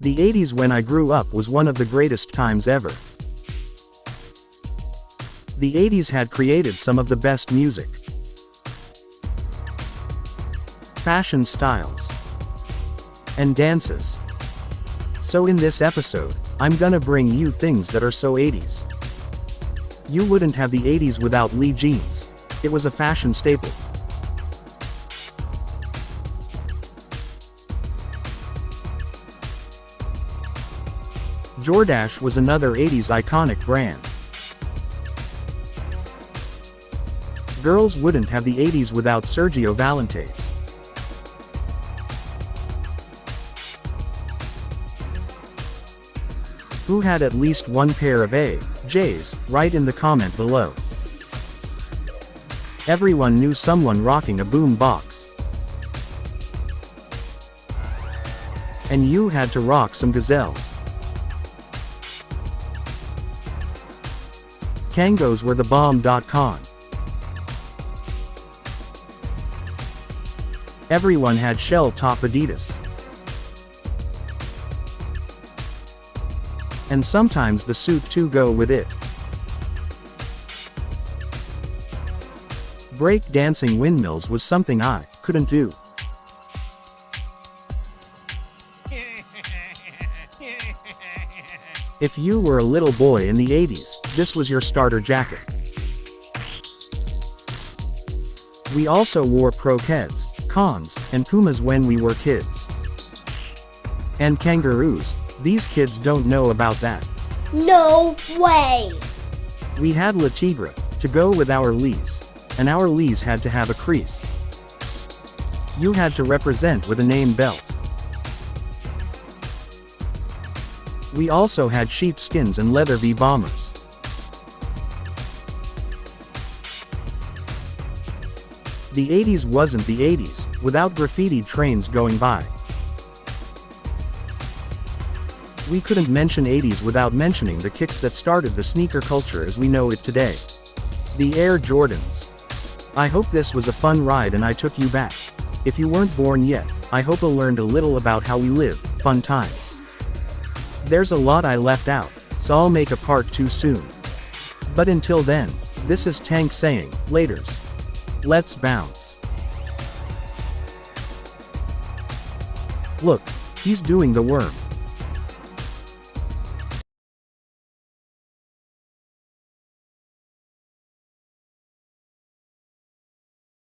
The 80s when I grew up was one of the greatest times ever. The 80s had created some of the best music, fashion styles, and dances. So in this episode, I'm gonna bring you things that are so 80s. You wouldn't have the 80s without Lee jeans. It was a fashion staple. Jordache was another 80s iconic brand. Girls wouldn't have the 80s without Sergio Valentines. Who had at least one pair of AJs? Write in the comment below. Everyone knew someone rocking a boom box. And you had to rock some gazelles. Kangos were the bomb.com. Everyone had shell top Adidas. And sometimes the suit to go with it. Break dancing windmills was something I couldn't do. If you were a little boy in the 80s, this was your starter jacket. We also wore croquettes, cons, and pumas when we were kids. And kangaroos. These kids don't know about that. No way! We had La Tigre to go with our Lees. And our Lees had to have a crease. You had to represent with a name belt. We also had sheepskins and leather V-bombers. The 80s wasn't the 80s without graffitied trains going by. We couldn't mention 80s without mentioning the kicks that started the sneaker culture as we know it today. The Air Jordans. I hope this was a fun ride and I took you back. If you weren't born yet, I hope you learned a little about how we live, fun times. There's a lot I left out, so I'll make a part 2 soon. But until then, this is Tank saying, laters. Let's bounce. Look, he's doing the worm.